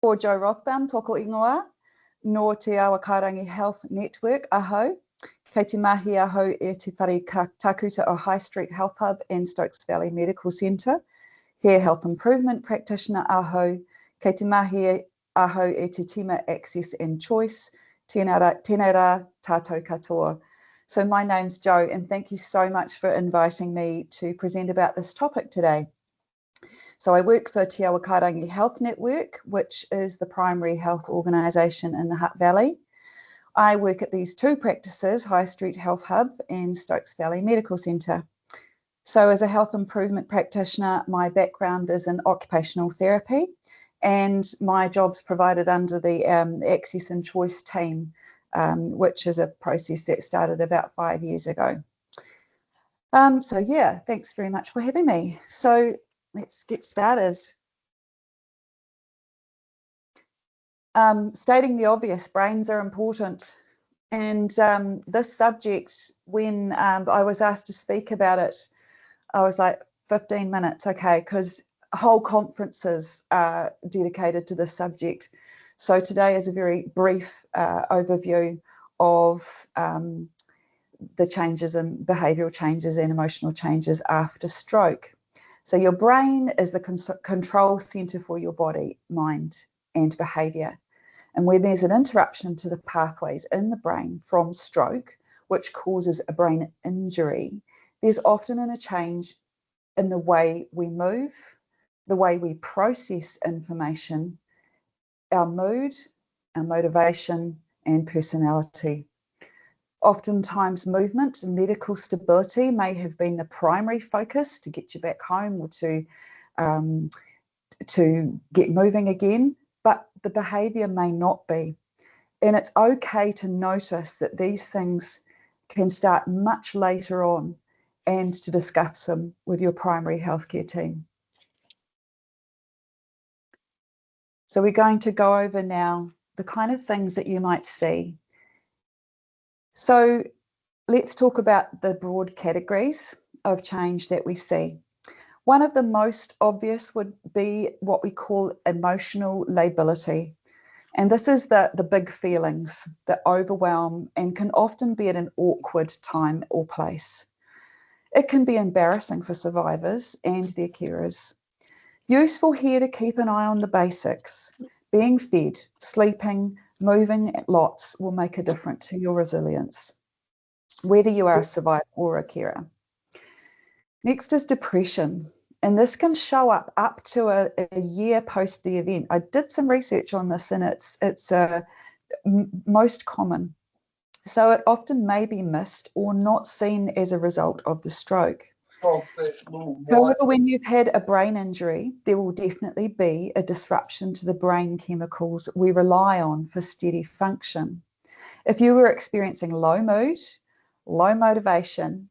Ko Joe Rothbaum, toko ingoa, no te Awakairangi Health Network, aho. Kei te mahi aho e te whare takuta o High Street Health Hub and Stokes Valley Medical Centre. He Health Improvement Practitioner, aho. Kei te mahi aho e te tima Access and Choice. Tēnā rā tātou katoa. So my name's Jo, and thank you so much for inviting me to present about this topic today. So I work for Te Awakairangi Health Network, which is the primary health organisation in the Hutt Valley. I work at these two practices, High Street Health Hub and Stokes Valley Medical Centre. So as a health improvement practitioner, my background is in occupational therapy, and my job's provided under the Access and Choice team, which is a process that started about 5 years ago. So yeah, thanks very much for having me. So let's get started. Stating the obvious, brains are important. And this subject, when I was asked to speak about it, I was like, 15 minutes, okay, because whole conferences are dedicated to this subject. So today is a very brief overview of the changes in behavioural changes and emotional changes after stroke. So your brain is the control centre for your body, mind and behaviour. And when there's an interruption to the pathways in the brain from stroke, which causes a brain injury, there's often a change in the way we move, the way we process information, our mood, our motivation and personality. Oftentimes movement and medical stability may have been the primary focus to get you back home or to get moving again, but the behaviour may not be. And it's okay to notice that these things can start much later on and to discuss them with your primary healthcare team. So we're going to go over now the kind of things that you might see. So let's talk about the broad categories of change that we see. One of the most obvious would be what we call emotional lability. And this is the big feelings that overwhelm and can often be at an awkward time or place. It can be embarrassing for survivors and their carers. Useful here to keep an eye on the basics. Being fed, sleeping, moving lots will make a difference to your resilience, whether you are a survivor or a carer. Next is depression. And this can show up to a year post the event. I did some research on this, and it's most common. So it often may be missed or not seen as a result of the stroke. However, when you've had a brain injury, there will definitely be a disruption to the brain chemicals we rely on for steady function. If you were experiencing low mood, low motivation,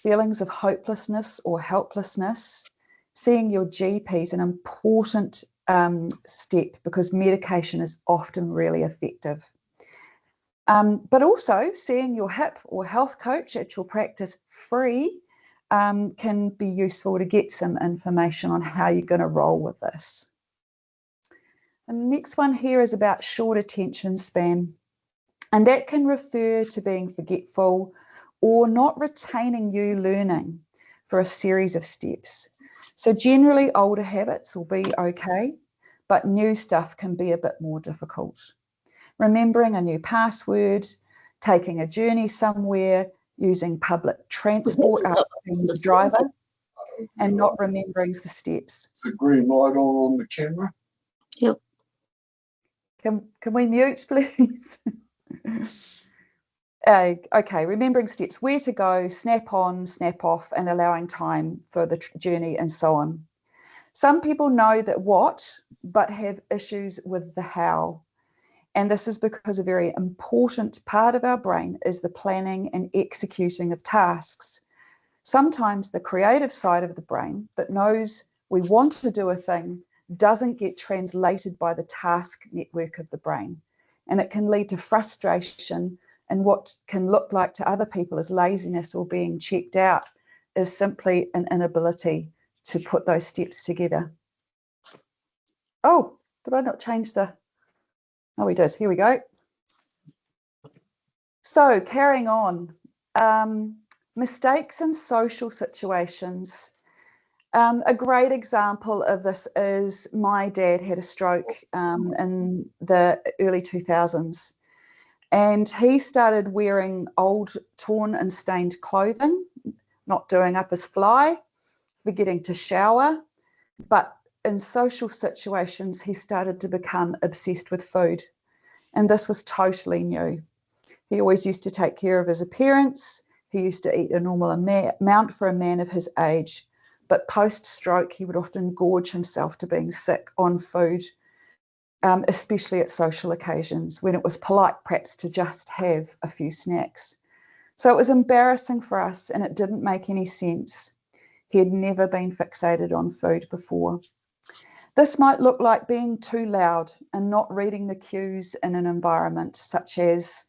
feelings of hopelessness or helplessness, seeing your GP is an important step because medication is often really effective. But also seeing your HIP or health coach at your practice free can be useful to get some information on how you're going to roll with this. And the next one here is about short attention span. And that can refer to being forgetful or not retaining new learning for a series of steps. So generally older habits will be okay, but new stuff can be a bit more difficult. Remembering a new password, taking a journey somewhere, using public transport after being the driver, and not remembering the steps. The green light on the camera? Yep. Can we mute, please? Okay, remembering steps, where to go, snap on, snap off, and allowing time for the journey and so on. Some people know that what, but have issues with the how. And this is because a very important part of our brain is the planning and executing of tasks. Sometimes the creative side of the brain that knows we want to do a thing doesn't get translated by the task network of the brain. And it can lead to frustration, and what can look like to other people as laziness or being checked out is simply an inability to put those steps together. Oh, Did I not change the... Oh, we did. Here we go. So carrying on, mistakes in social situations. A great example of this is my dad had a stroke in the early 2000s, and he started wearing old, torn and stained clothing, not doing up his fly, forgetting to shower. But in social situations, he started to become obsessed with food, and this was totally new. He always used to take care of his appearance. He used to eat a normal amount for a man of his age. But post-stroke, he would often gorge himself to being sick on food, especially at social occasions when it was polite perhaps to just have a few snacks. So it was embarrassing for us, and it didn't make any sense. He had never been fixated on food before. This might look like being too loud and not reading the cues in an environment such as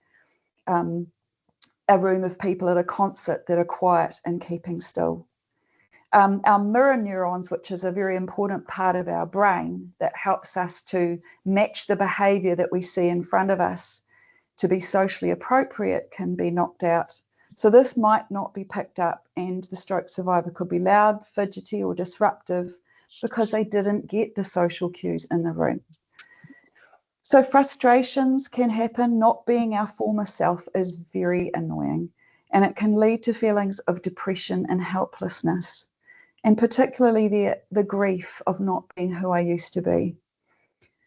a room of people at a concert that are quiet and keeping still. Our mirror neurons, which is a very important part of our brain that helps us to match the behaviour that we see in front of us to be socially appropriate, can be knocked out. So this might not be picked up, and the stroke survivor could be loud, fidgety or disruptive because they didn't get the social cues in the room. So frustrations can happen. Not being our former self is very annoying, and it can lead to feelings of depression and helplessness, and particularly the grief of not being who I used to be.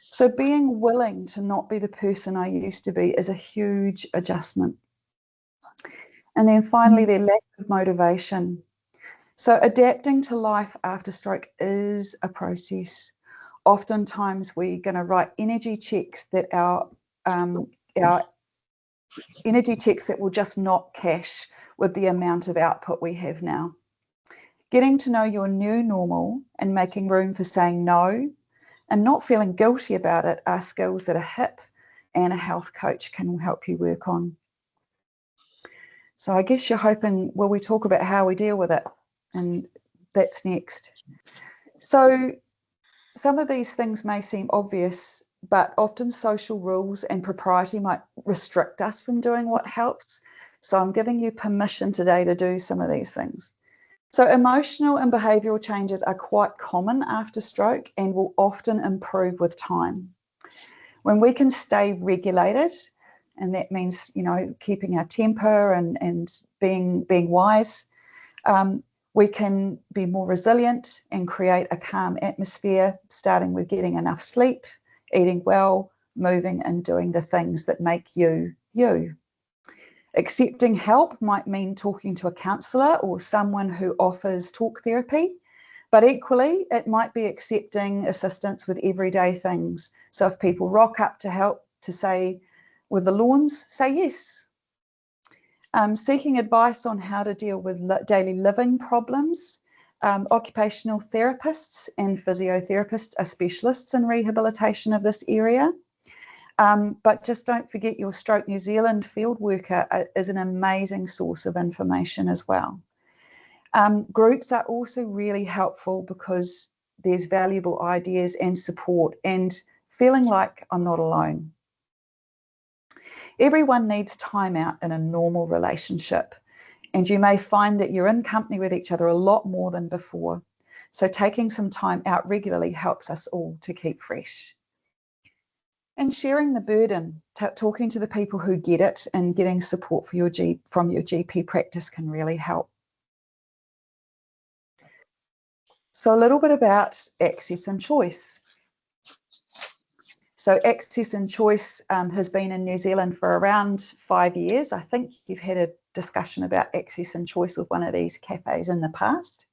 So being willing to not be the person I used to be is a huge adjustment. And then finally, their lack of motivation. So adapting to life after stroke is a process. Oftentimes we're going to write energy checks that our energy checks that will just not cash with the amount of output we have now. Getting to know your new normal and making room for saying no and not feeling guilty about it are skills that a HIP and a health coach can help you work on. So I guess you're hoping, well, we talk about how we deal with it, and that's next. So some of these things may seem obvious, but often social rules and propriety might restrict us from doing what helps. So I'm giving you permission today to do some of these things. So emotional and behavioural changes are quite common after stroke and will often improve with time. When we can stay regulated, and that means, you know, keeping our temper and being wise, we can be more resilient and create a calm atmosphere, starting with getting enough sleep, eating well, moving and doing the things that make you, you. Accepting help might mean talking to a counsellor or someone who offers talk therapy, but equally it might be accepting assistance with everyday things. So if people rock up to help, to say, with the lawns, say yes. Seeking advice on how to deal with daily living problems. Occupational therapists and physiotherapists are specialists in rehabilitation of this area. But just don't forget your Stroke New Zealand field worker is an amazing source of information as well. Groups are also really helpful because there's valuable ideas and support and feeling like I'm not alone. Everyone needs time out in a normal relationship, and you may find that you're in company with each other a lot more than before. So taking some time out regularly helps us all to keep fresh. And sharing the burden, talking to the people who get it and getting support for from your GP practice can really help. So a little bit about access and choice. So access and choice has been in New Zealand for around 5 years. I think you've had a discussion about access and choice with one of these cafes in the past.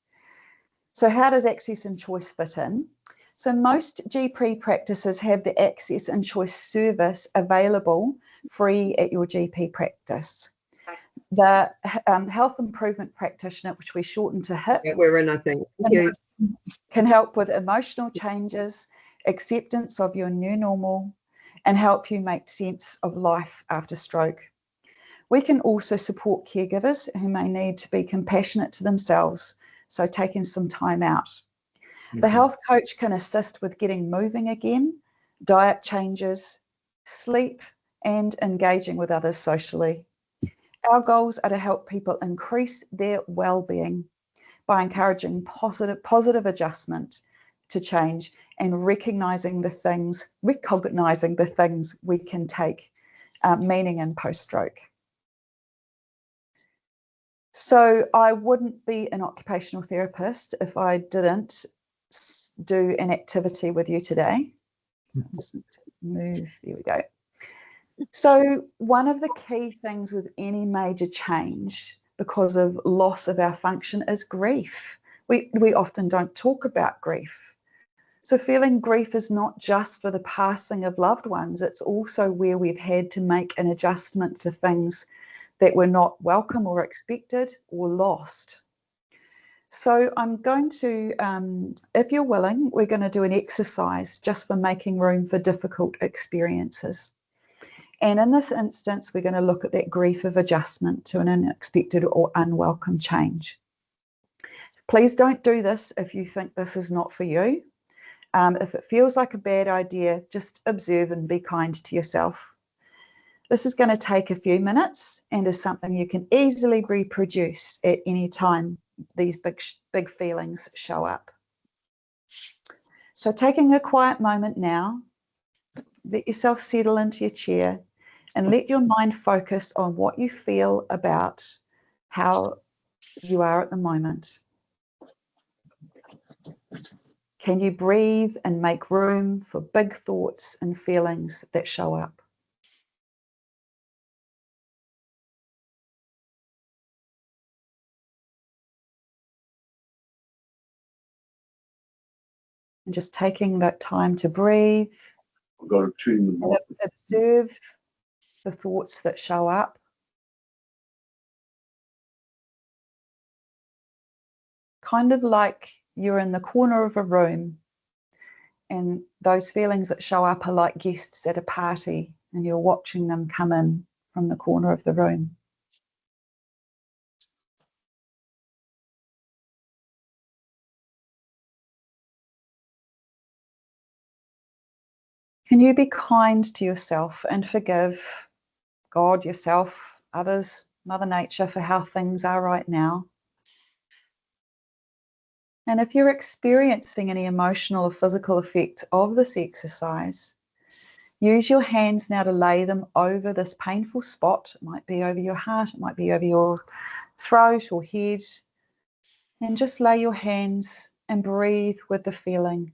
So how does access and choice fit in? So most GP practices have the access and choice service available free at your GP practice. The health improvement practitioner, which we shorten to HIP, Yeah, we're in, I think. Can help with emotional changes, acceptance of your new normal, and help you make sense of life after stroke. We can also support caregivers who may need to be compassionate to themselves, so taking some time out. The health coach can assist with getting moving again, diet changes, sleep, and engaging with others socially. Our goals are to help people increase their well-being by encouraging positive adjustment to change and recognizing the things we can take meaning in post-stroke. So I wouldn't be an occupational therapist if I didn't do an activity with you today. So I'm just going to move, there we go. So one of the key things with any major change because of loss of our function is grief. We often don't talk about grief. So feeling grief is not just for the passing of loved ones, it's also where we've had to make an adjustment to things that were not welcome or expected or lost. So I'm going to, if you're willing, we're going to do an exercise just for making room for difficult experiences. And in this instance, we're going to look at that grief of adjustment to an unexpected or unwelcome change. Please don't do this if you think this is not for you. If it feels like a bad idea, just observe and be kind to yourself. This is going to take a few minutes and is something you can easily reproduce at any time these big feelings show up. So taking a quiet moment now, let yourself settle into your chair and let your mind focus on what you feel about how you are at the moment. Can you breathe and make room for big thoughts and feelings that show up? And just taking that time to breathe, I've got a team and observe the thoughts that show up. Kind of like you're in the corner of a room and those feelings that show up are like guests at a party and you're watching them come in from the corner of the room. Can you be kind to yourself and forgive God, yourself, others, Mother Nature for how things are right now? And if you're experiencing any emotional or physical effects of this exercise, use your hands now to lay them over this painful spot. It might be over your heart, it might be over your throat or head. And just lay your hands and breathe with the feeling.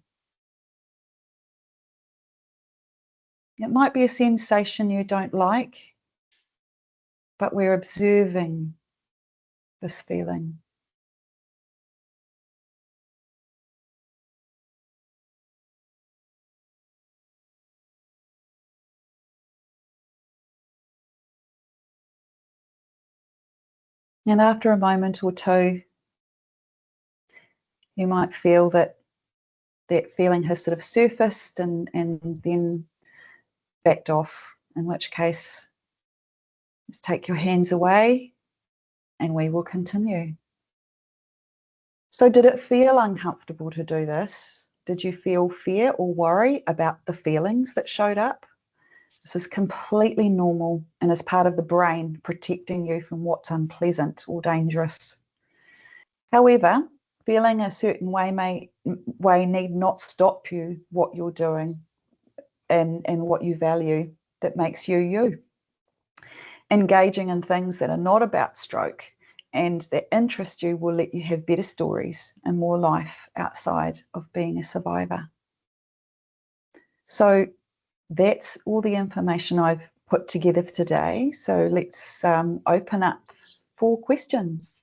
It might be a sensation you don't like, but we're observing this feeling. And after a moment or two, you might feel that that feeling has sort of surfaced and then backed off, in which case, let's take your hands away and we will continue. So did it feel uncomfortable to do this? Did you feel fear or worry about the feelings that showed up? This is completely normal and is part of the brain protecting you from what's unpleasant or dangerous. However, feeling a certain way need not stop you what you're doing and what you value that makes you you. Engaging in things that are not about stroke and that interest you will let you have better stories and more life outside of being a survivor. So that's all the information I've put together for today. So let's open up for questions.